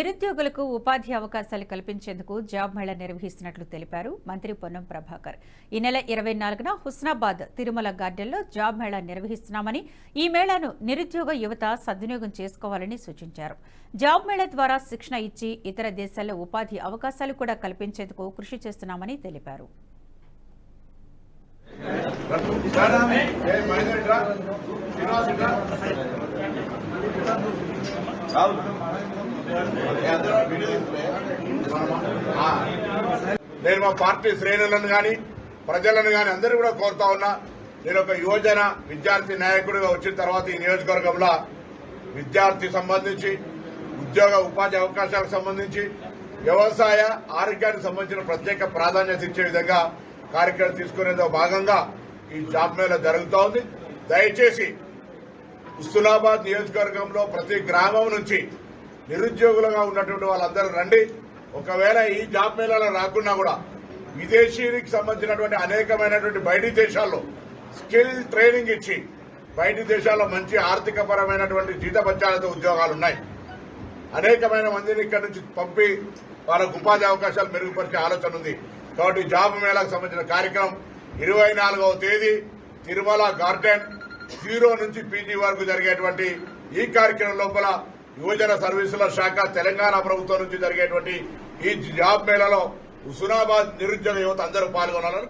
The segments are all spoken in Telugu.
నిరుద్యోగులకు ఉపాధి అవకాశాలు కల్పించేందుకు జాబ్ మేళా నిర్వహిస్తున్నట్లు తెలిపారు మంత్రి పొన్నం ప్రభాకర్. ఈ నెల 24న హుస్నాబాద్ తిరుమల గార్డెన్లో జాబ్ మేళా నిర్వహిస్తున్నామని, ఈ మేళాను నిరుద్యోగ యువత సద్వినియోగం చేసుకోవాలని సూచించారు. జాబ్ మేళా ద్వారా శిక్షణ ఇచ్చి ఇతర దేశాల్లో ఉపాధి అవకాశాలు కూడా కల్పించేందుకు కృషి చేస్తున్నామని తెలిపారు. నేను మా పార్టీ శ్రేణులను కానీ ప్రజలను కానీ అందరూ కూడా కోరుతా ఉన్నా. నేను ఒక యువజన విద్యార్థి నాయకుడిగా వచ్చిన తర్వాత ఈ నియోజకవర్గంలో విద్యార్థి సంబంధించి ఉద్యోగ ఉపాధి అవకాశాలకు సంబంధించి వ్యవసాయ ఆరోగ్యానికి సంబంధించిన ప్రత్యేక ప్రాధాన్యత ఇచ్చే విధంగా కార్యక్రమం తీసుకునేందుకు భాగంగా ఈ జాబ్ మేళా జరుగుతూ ఉంది. దయచేసి హుస్నాబాద్ నియోజకవర్గంలో ప్రతి గ్రామం నుంచి నిరుద్యోగులుగా ఉన్నటువంటి వాళ్ళందరూ రండి. ఒకవేళ ఈ జాబ్ మేళాలో రాకున్నా కూడా విదేశీకి సంబంధించినటువంటి అనేకమైనటువంటి బయటి దేశాల్లో స్కిల్ ట్రైనింగ్ ఇచ్చి బయటి దేశాల్లో మంచి ఆర్థిక పరమైనటువంటి జీతభత్యాలతో ఉద్యోగాలు ఉన్నాయి. అనేకమైన మందిని ఇక్కడి నుంచి పంపి వాళ్ళకు ఉపాధి అవకాశాలు మెరుగుపరిచే ఆలోచన ఉంది. కాబట్టి జాబ్ మేళాకు సంబంధించిన కార్యక్రమం 24వ తేదీ తిరుమల గార్డెన్ 0 నుంచి పీజీ వరకు జరిగేటువంటి ఈ కార్యక్రమం లోపల యువజన సర్వీసుల శాఖ తెలంగాణ ప్రభుత్వం నుంచి జరిగేటువంటి ఈ జాబ్ మేళాలో హుస్నాబాద్ నిరుద్యోగ యువత అందరూ పాల్గొనాలని.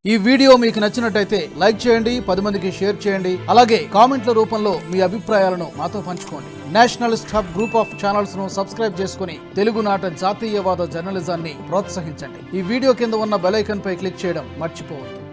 ఈ వీడియో మీకు నచ్చినట్టయితే లైక్ చేయండి, 10 మందికి షేర్ చేయండి. అలాగే కామెంట్ల రూపంలో మీ అభిప్రాయాలను మాతో పంచుకోండి. Nationalist hub group of channels ను సబ్స్క్రైబ్ చేసుకుని తెలుగునాట జాతీయవాద జర్నలిజాన్ని ప్రోత్సహించండి. ఈ వీడియో కింద ఉన్న బెల్ ఐకాన్ పై క్లిక్ చేయడం మర్చిపోవద్దు.